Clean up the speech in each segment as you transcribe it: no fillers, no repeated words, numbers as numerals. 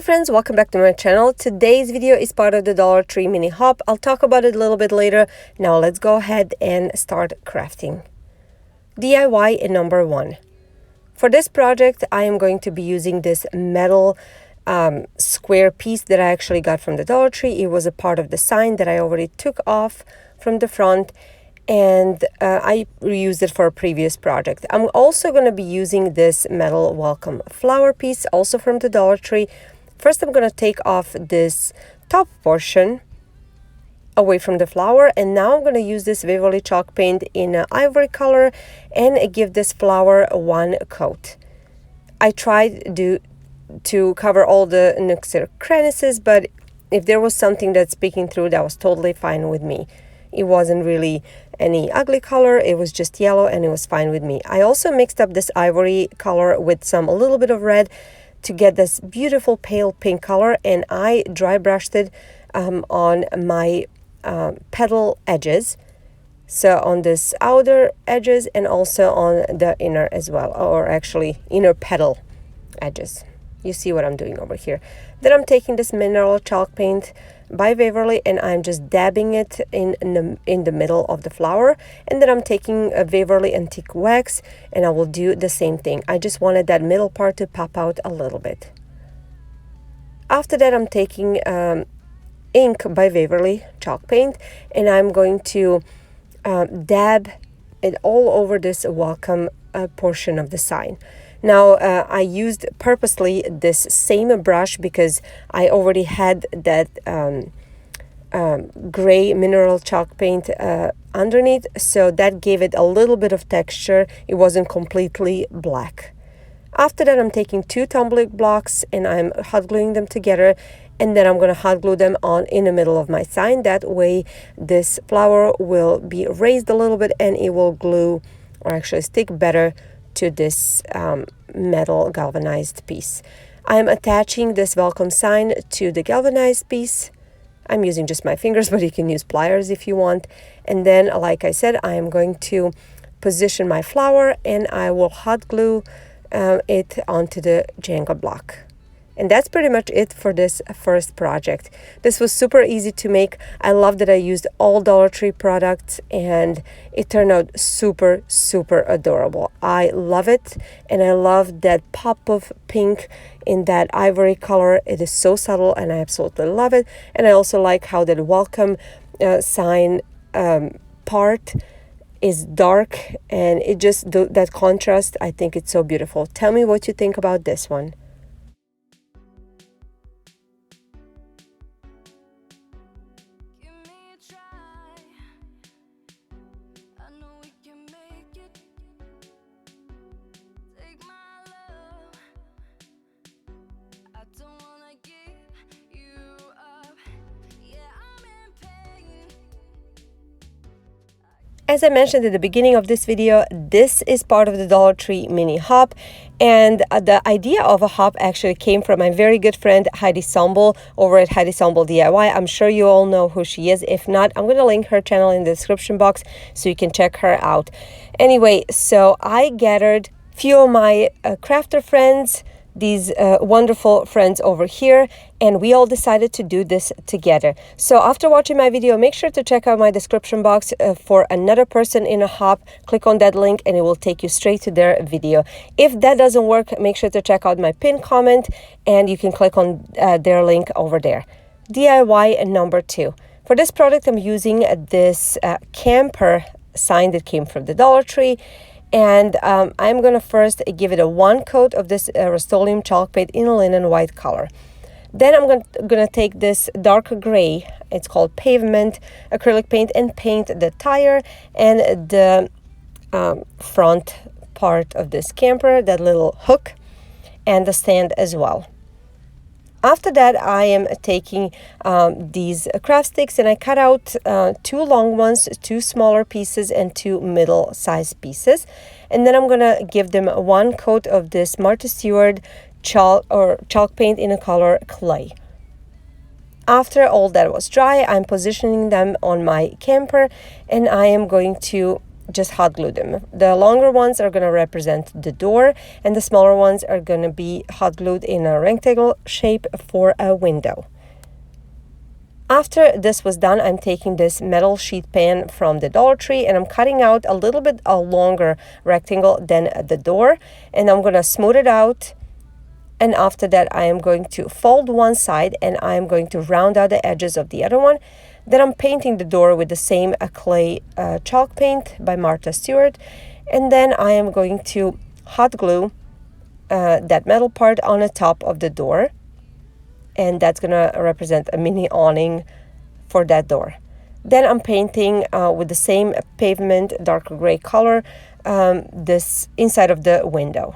friends, welcome back to my channel. Today's video is part of the Dollar Tree mini hop. I'll talk about it a little bit later. Now let's go ahead and start crafting. DIY number 1. For this project, I am going to be using this metal square piece that I actually got from the Dollar Tree. It was a part of the sign that I already took off from the front, and I reused it for a previous project. I'm also going to be using this metal welcome flower piece, also from the Dollar Tree. First, I'm going to take off this top portion away from the flower, and now I'm going to use this Waverly chalk paint in ivory color and give this flower one coat. I tried to cover all the nooks and crannies, but if there was something that's peeking through, that was totally fine with me. It wasn't really any ugly color, it was just yellow, and it was fine with me. I also mixed up this ivory color with a little bit of red to get this beautiful pale pink color, and I dry brushed it on my petal edges, so on this outer edges and also on the inner as well, or actually inner petal edges. You see what I'm doing over here. Then I'm taking this mineral chalk paint by Waverly, and I'm just dabbing it in the middle of the flower, and then I'm taking a Waverly antique wax, and I will do the same thing. I just wanted that middle part to pop out a little bit. After that, I'm taking ink by Waverly chalk paint, and I'm going to dab it all over this welcome portion of the sign. Now, I used purposely this same brush because I already had that gray mineral chalk paint underneath, so that gave it a little bit of texture. It wasn't completely black. After that, I'm taking 2 tumbling blocks and I'm hot gluing them together, and then I'm going to hot glue them on in the middle of my sign. That way, this flower will be raised a little bit and it will glue, or actually stick better to this metal galvanized piece. I'm attaching this welcome sign to the galvanized piece. I'm using just my fingers, but you can use pliers if you want. And then, like I said, I am going to position my flower, and I will hot glue it onto the Jenga block. And that's pretty much it for this first project. This was super easy to make. I love that I used all Dollar Tree products, and it turned out super, super adorable. I love it, and I love that pop of pink in that ivory color. It is so subtle, and I absolutely love it. And I also like how that welcome sign part is dark, and it just, that contrast, I think it's so beautiful. Tell me what you think about this one. As I mentioned at the beginning of this video, this is part of the Dollar Tree mini hop, and the idea of a hop actually came from my very good friend Heidi Sombel over at Heidi Sombel DIY. I'm sure you all know who she is. If not, I'm going to link her channel in the description box so you can check her out. Anyway, so I gathered a few of my crafter friends, these wonderful friends over here, and we all decided to do this together. So after watching my video, make sure to check out my description box for another person in a hop. Click on that link and it will take you straight to their video. If that doesn't work, make sure to check out my pinned comment and you can click on their link over there. DIY number 2. For this product, I'm using this camper sign that came from the Dollar Tree. And I'm going to first give it a 1 coat of this Rust-Oleum chalk paint in a linen white color. Then I'm going to take this dark gray, it's called pavement acrylic paint, and paint the tire and the front part of this camper, that little hook, and the stand as well. After that, I am taking these craft sticks, and I cut out 2 long ones, 2 smaller pieces, and 2 middle-sized pieces. And then I'm going to give them 1 coat of this Martha Stewart chalk paint in a color clay. After all that was dry, I'm positioning them on my camper, and I am going to just hot glue them. The longer ones are going to represent the door, and the smaller ones are going to be hot glued in a rectangle shape for a window. After this was done, I'm taking this metal sheet pan from the Dollar Tree and I'm cutting out a little bit a longer rectangle than the door, and I'm going to smooth it out. And after that, I am going to fold one side and I am going to round out the edges of the other one. Then I'm painting the door with the same clay chalk paint by Martha Stewart. And then I am going to hot glue that metal part on the top of the door. And that's going to represent a mini awning for that door. Then I'm painting with the same pavement darker gray color this inside of the window.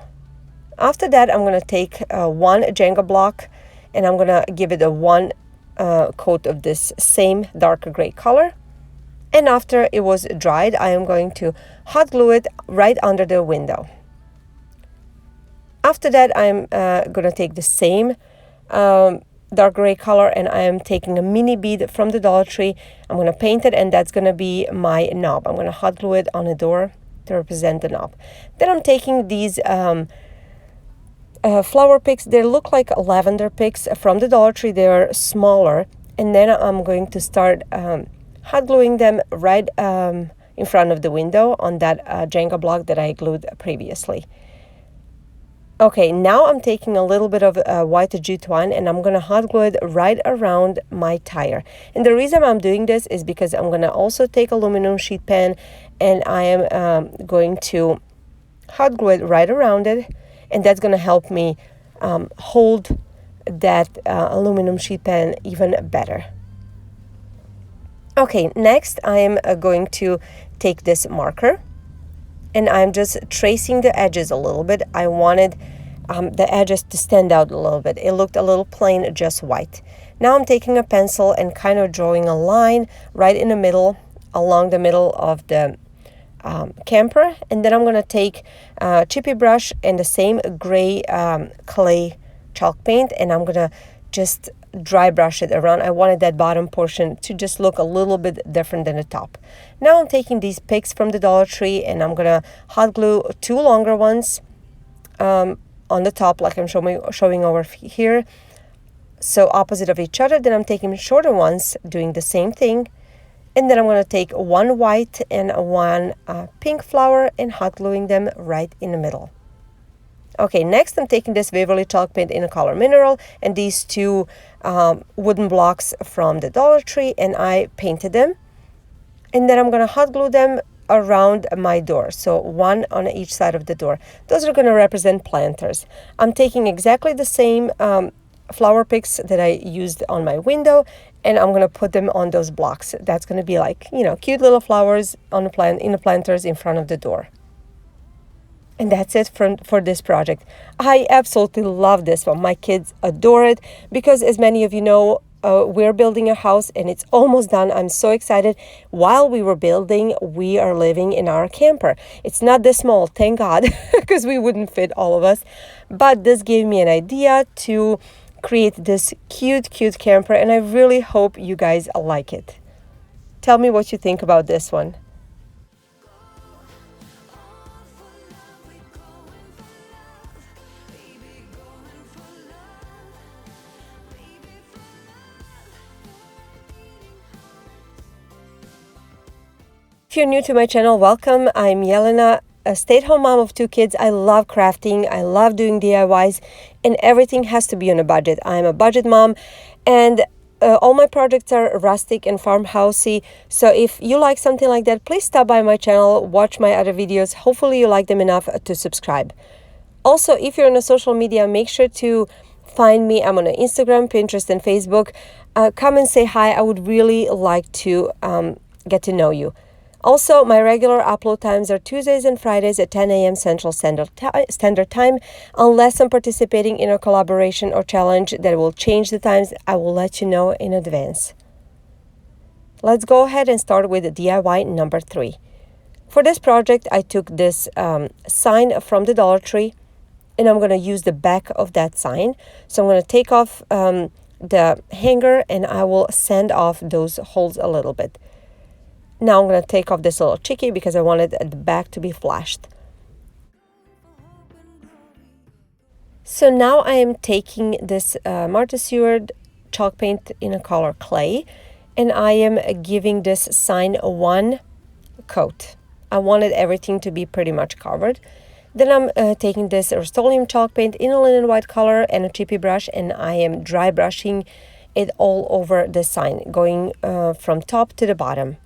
After that, I'm going to take one Jenga block and I'm going to give it a one coat of this same darker gray color. And after it was dried, I am going to hot glue it right under the window. After that, I'm going to take the same dark gray color and I am taking a mini bead from the Dollar Tree. I'm going to paint it and that's going to be my knob. I'm going to hot glue it on the door to represent the knob. Then I'm taking these flower picks. They look like lavender picks from the Dollar Tree. They're smaller, and then I'm going to start hot gluing them right in front of the window on that Jenga block that I glued previously. Okay, now I'm taking a little bit of white jute twine and I'm going to hot glue it right around my tire. And the reason I'm doing this is because I'm going to also take aluminum sheet pan and I am going to hot glue it right around it. And that's going to help me hold that aluminum sheet pan even better. Okay, next I am going to take this marker and I'm just tracing the edges a little bit. I wanted the edges to stand out a little bit. It looked a little plain, just white. Now I'm taking a pencil and kind of drawing a line right in the middle, along the middle of the camper, and then I'm going to take a chippy brush and the same gray clay chalk paint and I'm going to just dry brush it around. I wanted that bottom portion to just look a little bit different than the top. Now I'm taking these picks from the Dollar Tree and I'm going to hot glue two longer ones on the top like I'm showing over here, so opposite of each other. Then I'm taking shorter ones doing the same thing. And then I'm going to take one white and one pink flower and hot gluing them right in the middle. Okay, next I'm taking this Waverly chalk paint in a color mineral and these two wooden blocks from the Dollar Tree, and I painted them. And then I'm going to hot glue them around my door, so one on each side of the door. Those are going to represent planters. I'm taking exactly the same flower picks that I used on my window and I'm going to put them on those blocks. That's going to be like, you know, cute little flowers on the plant in the planters in front of the door. And that's it for this project. I absolutely love this one. My kids adore it because, as many of you know, we're building a house and it's almost done. I'm so excited. While we were building, we are living in our camper. It's not this small, thank God, because we wouldn't fit all of us. But this gave me an idea to create this cute camper, and I really hope you guys like it. Tell me what you think about this one. If you're new to my channel, welcome. I'm Jelena, a stay-at-home mom of two kids. I love crafting, I love doing DIYs, and everything has to be on a budget. I'm a budget mom, and all my projects are rustic and farmhousey. So if you like something like that, please stop by my channel, watch my other videos. Hopefully you like them enough to subscribe. Also, if you're on a social media, make sure to find me. I'm on Instagram, Pinterest, and Facebook. Come and say hi. I would really like to get to know you. Also, my regular upload times are Tuesdays and Fridays at 10 a.m. Central Standard Time. Unless I'm participating in a collaboration or challenge that will change the times, I will let you know in advance. Let's go ahead and start with DIY number 3. For this project, I took this sign from the Dollar Tree, and I'm going to use the back of that sign. So I'm going to take off the hanger, and I will sand off those holes a little bit. Now I'm going to take off this little cheeky because I wanted the back to be flashed. So now I am taking this Martha Stewart chalk paint in a color clay, and I am giving this sign one coat. I wanted everything to be pretty much covered. Then I'm taking this Rust-Oleum chalk paint in a linen white color and a chippy brush, and I am dry brushing it all over the sign, going from top to the bottom.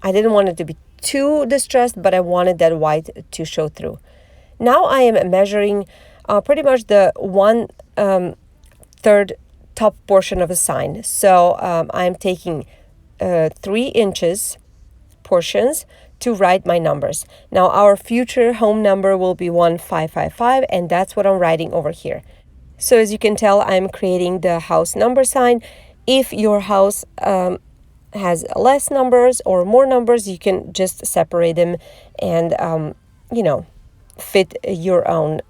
I didn't want it to be too distressed, but I wanted that white to show through. Now I am measuring pretty much the 1/3 top portion of a sign. So I'm taking 3 inches portions to write my numbers. Now our future home number will be 1555, and that's what I'm writing over here. So as you can tell, I'm creating the house number sign. If your house has less numbers or more numbers, you can just separate them and fit your own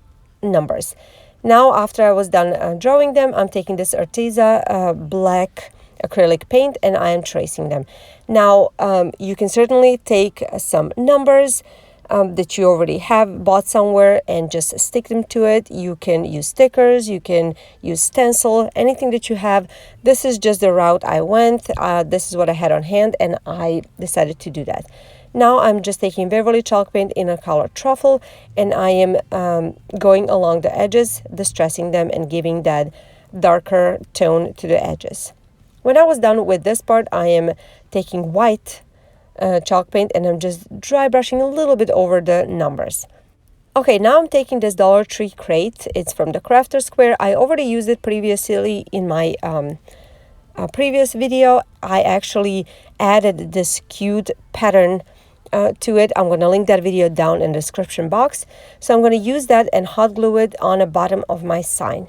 numbers. Now after I was done drawing them, I'm taking this Arteza black acrylic paint and I am tracing them. Now you can certainly take some numbers that you already have bought somewhere and just stick them to it. You can use stickers, you can use stencil, anything that you have. This is just the route I went. This is what I had on hand and I decided to do that. Now I'm just taking Beverly chalk paint in a color truffle and I am going along the edges, distressing them and giving that darker tone to the edges. When I was done with this part, I am taking white chalk paint and I'm just dry brushing a little bit over the numbers. Okay, now I'm taking this Dollar Tree crate. It's from the Crafter Square. I already used it previously in my previous video. I actually added this cute pattern to it. I'm going to link that video down in the description box. So I'm going to use that and hot glue it on the bottom of my sign.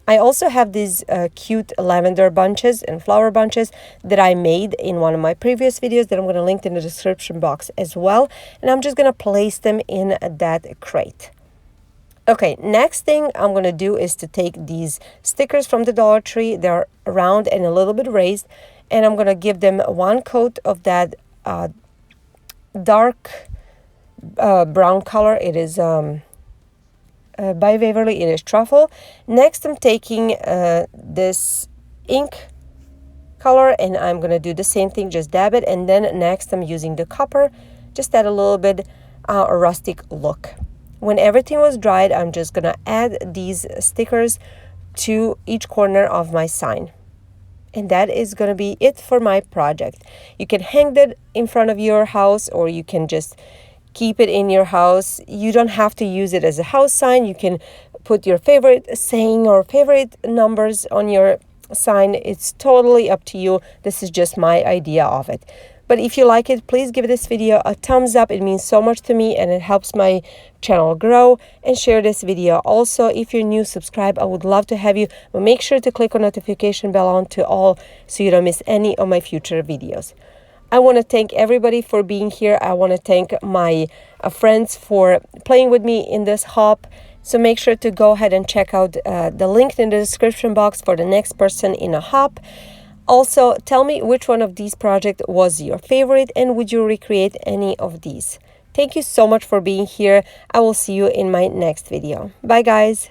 I also have these cute lavender bunches and flower bunches that I made in one of my previous videos that I'm going to link in the description box as well. And I'm just going to place them in that crate. Okay, next thing I'm going to do is to take these stickers from the Dollar Tree. They're round and a little bit raised. And I'm going to give them one coat of that dark brown color. It is by Waverly, it is truffle. Next I'm taking this ink color and I'm going to do the same thing, just dab it. And then next I'm using the copper, just add a little bit a rustic look. When everything was dried, I'm just going to add these stickers to each corner of my sign. And that is going to be it for my project. You can hang that in front of your house or you can just keep it in your house. You don't have to use it as a house sign. You can put your favorite saying or favorite numbers on your sign. It's totally up to you. This is just my idea of it. But if you like it, please give this video a thumbs up. It means so much to me and it helps my channel grow. And share this video. Also, if you're new, subscribe. I would love to have you. But make sure to click on notification bell on to all so you don't miss any of my future videos. I want to thank everybody for being here. I want to thank my friends for playing with me in this hop. So make sure to go ahead and check out the link in the description box for the next person in a hop. Also, tell me which one of these projects was your favorite and would you recreate any of these? Thank you so much for being here. I will see you in my next video. Bye guys.